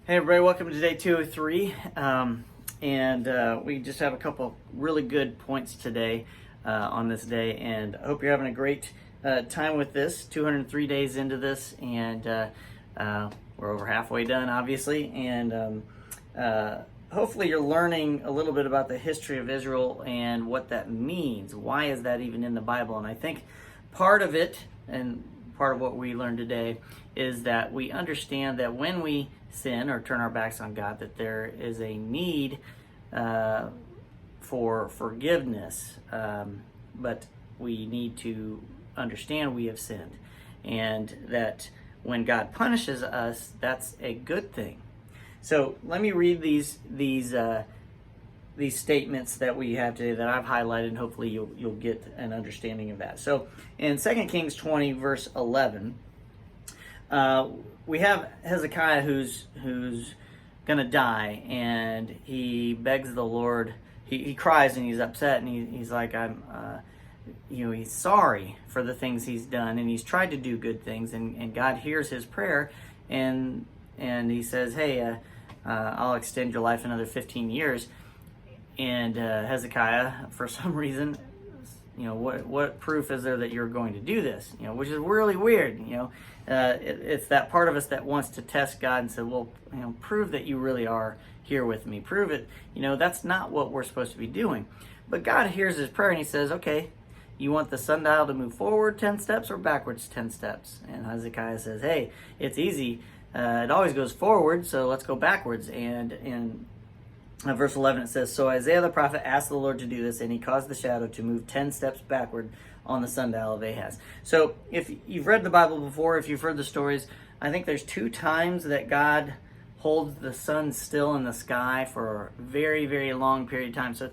Hey everybody, welcome to day 203. We just have a couple really good points today on this day, and I hope you're having a great time with this. 203 days into this, and we're over halfway done, obviously, and hopefully you're learning a little bit about the history of Israel and what that means. Why is that even in the Bible? And I think part of it, and part of what we learned today, is that we understand that when we sin or turn our backs on God, that there is a need for forgiveness, but we need to understand we have sinned, and that when God punishes us, that's a good thing. So let me read these statements that we have today that I've highlighted, and hopefully you'll get an understanding of that. So in 2 Kings 20, verse 11, we have Hezekiah who's going to die, and he begs the Lord. He cries and he's upset, and he's like, he's sorry for the things he's done, and he's tried to do good things, and God hears his prayer, and he says, hey, I'll extend your life another 15 years. And Hezekiah, for some reason, what proof is there that you're going to do this? Which is really weird. It's that part of us that wants to test God and say, well, prove that you really are here with me. Prove it. That's not what we're supposed to be doing. But God hears his prayer and he says, okay, you want the sundial to move forward 10 steps or backwards 10 steps? And Hezekiah says, hey, it's easy. It always goes forward, so let's go backwards. And verse 11, it says, so Isaiah the prophet asked the Lord to do this, and he caused the shadow to move 10 steps backward on the sundial of Ahaz. So if you've read the Bible before, if you've heard the stories, I think there's 2 times that God holds the sun still in the sky for a very, very long period of time. So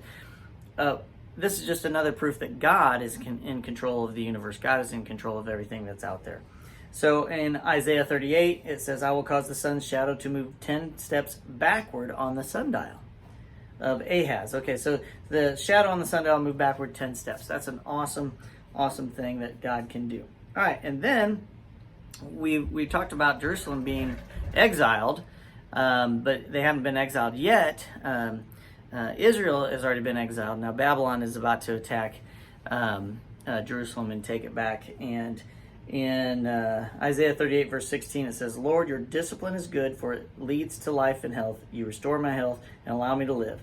this is just another proof that God is in control of the universe. God is in control of everything that's out there. So in Isaiah 38, it says, I will cause the sun's shadow to move 10 steps backward on the sundial of Ahaz. Okay, so the shadow on the sundial moved backward 10 steps. That's an awesome thing that God can do. All right, and then we talked about Jerusalem being exiled, but they haven't been exiled yet. Israel has already been exiled. Now Babylon is about to attack Jerusalem and take it back. And in Isaiah 38, verse 16, it says, Lord, your discipline is good, for it leads to life and health. You restore my health and allow me to live.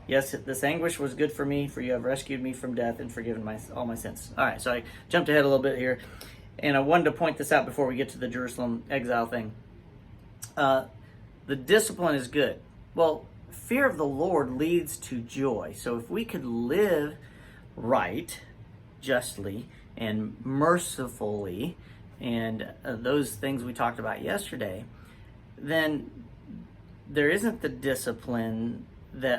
Yes, this anguish was good for me, for you have rescued me from death and forgiven all my sins. All right, so I jumped ahead a little bit here, and I wanted to point this out before we get to the Jerusalem exile thing. The discipline is good. Well, fear of the Lord leads to joy. So if we could live right, justly, and mercifully, and those things we talked about yesterday, then there isn't the discipline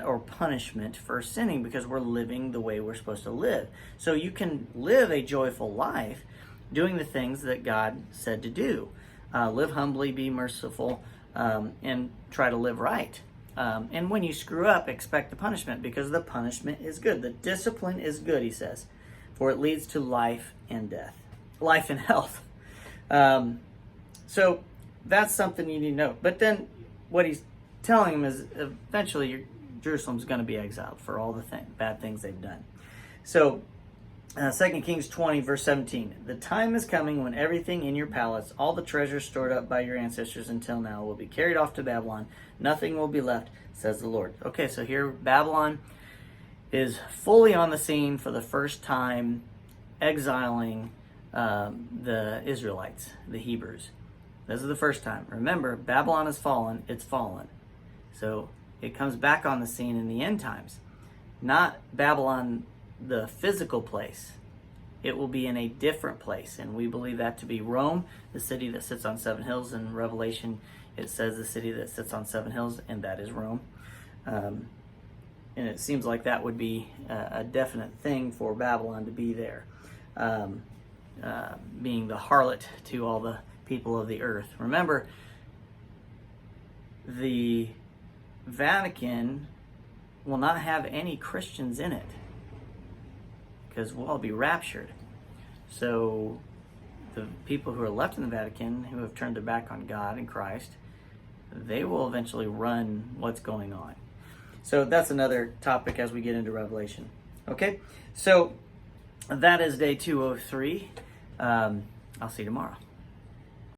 or punishment for sinning, because we're living the way we're supposed to live. So you can live a joyful life doing the things that God said to do. Live humbly, be merciful, and try to live right. And when you screw up, expect the punishment, because the punishment is good. The discipline is good, he says, for it leads to life and health. So that's something you need to know. But then what he's telling him is eventually Jerusalem's going to be exiled for all the bad things they've done. So 2 Kings 20, verse 17, the time is coming when everything in your palace, all the treasures stored up by your ancestors until now, will be carried off to Babylon. Nothing will be left, says the Lord. Okay, so here Babylon is fully on the scene for the first time, exiling the Israelites, the Hebrews. This is the first time. Remember, Babylon has fallen. It's fallen. So it comes back on the scene in the end times. Not Babylon, the physical place. It will be in a different place. And we believe that to be Rome, the city that sits on 7 hills. In Revelation, it says the city that sits on 7 hills, and that is Rome. And it seems like that would be a definite thing for Babylon to be there, being the harlot to all the people of the earth. Remember, the Vatican will not have any Christians in it, because we'll all be raptured. So the people who are left in the Vatican, who have turned their back on God and Christ, they will eventually run what's going on. So that's another topic as we get into Revelation. Okay, so that is day 203. I'll see you tomorrow.